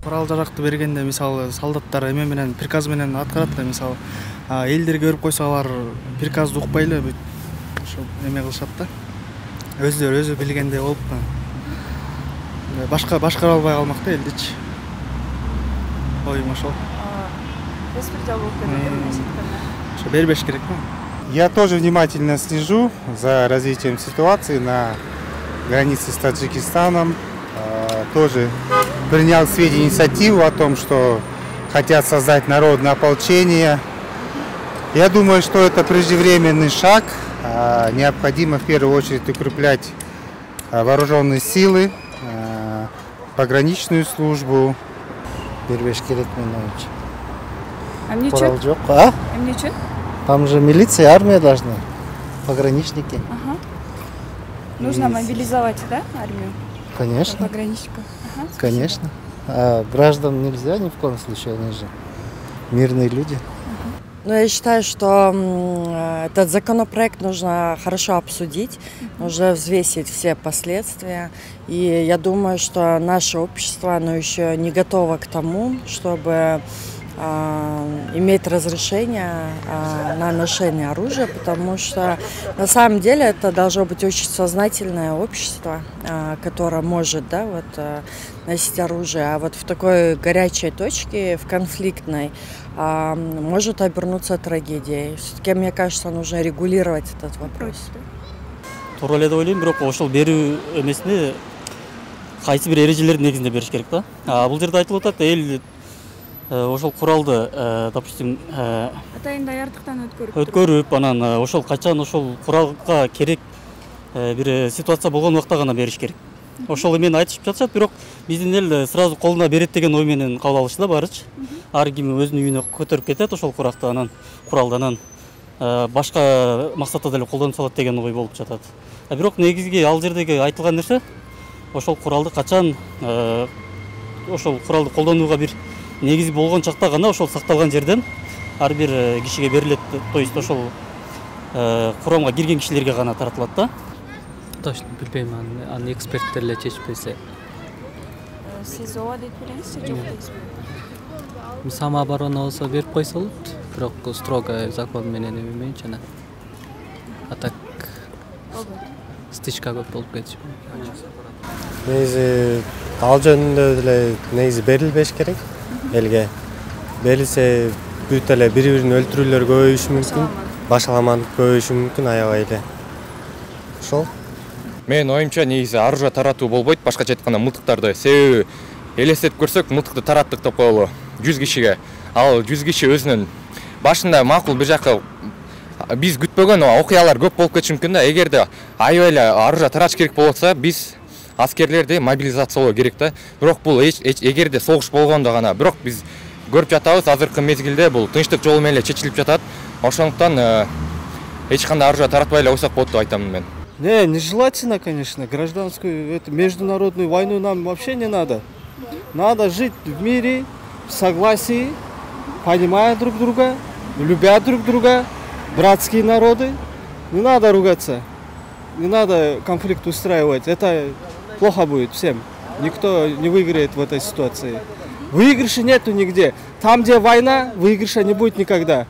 Курал жаракты бергенде мисалы солдаттар эме менен приказ менен аткарат да, мисалы элдерге көрүп койсо алар приказды укпай эле бүт ошо эме кылышат да. Өзү билгендей болуп башкара албай калмак да элдичи. Оюм ошол. Беспредел болуп кетет. Ошо бербеш керек да. Я тоже внимательно слежу за развитием ситуации на границе с Таджикистаном. Тоже принял в свете инициативу о том, что хотят создать народное ополчение. Я думаю, что это преждевременный шаг. Необходимо в первую очередь укреплять вооруженные силы, пограничную службу. А мне Курал что? жок. А? А мне что? Там же милиция, армия должна. Пограничники. Ага. Нужно мобилизовать, да, армию? Конечно, Пограничников. Ага. конечно. А граждан нельзя ни в коем случае, они же мирные люди. Ну, я считаю, что этот законопроект нужно хорошо обсудить, нужно взвесить все последствия. И я думаю, что наше общество, оно еще не готово к тому, чтобы иметь разрешение на ношение оружия, потому что на самом деле это должно быть очень сознательное общество, которое может, да, носить оружие, а вот в такой горячей точке, в конфликтной, может обернуться трагедией. Все-таки, мне кажется, нужно регулировать этот вопрос. Туура эле деп ойлойм, бирок ошол берүү эмесине кайсы бир эрежелердин негизинде бериш керек да. Бул жерде айтылып атат, эл ошол куралды, допустим, Атайын даярдыктан өткөрүп, анан ошол качан ошол куралга керек бир ситуация болгон убакта гана бериш керек. Ошол эмени айтышып жатышат, бирок биздин эл сразу колуна берет деген ой менен кабыл алышты да баарычы. Ар ким өзүнүн үйүнө көтөрүп кетет ошол куракты, анан куралды анан башка максатта деле колдонуп салат деген ой болуп жатат. Бирок негизги ал жердеги айтылган нерсе ошол куралды качан ошол куралды колдонууга бир негизи болгон чакта гана ошол сакталган жерден ар бир кишиге берилет, то есть ошол курамга кирген кишилерге гана таратылат да. Точно билбейм, аны эксперттер эле чечпесе. Сиз ооба деп билесизби, жок дейсизби? Самооборона болсо берип койсо болот, бирок строго закон менен эме жана. А так стычка көп болуп кетиши мүмкүн. Негизи ал жөнүндө деле негизи берилбеш керек элге. Берилсе бүт эле бири-бирин өлтүрүүлөр көбөйүшү мүмкүн, башаламандык көбөйүшү мүмкүн аябай эле. Ошол. Менин оюмча негизи оружие таратуу болбойт, башкача айтканда мылтыктарды. Себеби элестетип көрсөк, мылтыкты тараттык деп коелу 100 кишиге. Ал 100 киши өзүнүн башында макул бир жака биз күтпөгөн окуялар көп болуп кетиши мүмкүн да. Эгерде аябай эле оружие таратыш керек болуп атса, биз аскерлерди мобилизациялоо керек да. Бирок бул эгерде согуш болгондо гана, бирок биз көрүп жатабыз, азыркы мезгилде бул тынчтык жолу менен эле чечилип жатат. Ошондуктан эч кандай оружие таратпай эле койсок болот деп айтам мен. Нежелательно, конечно. Гражданскую, международную войну нам вообще не надо. Надо жить в мире, в согласии, понимая друг друга, любя друг друга, братские народы. Не надо ругаться, не надо конфликт устраивать. Это плохо будет всем. Никто не выиграет в этой ситуации. Выигрыша нету нигде. Там, где война, выигрыша не будет никогда.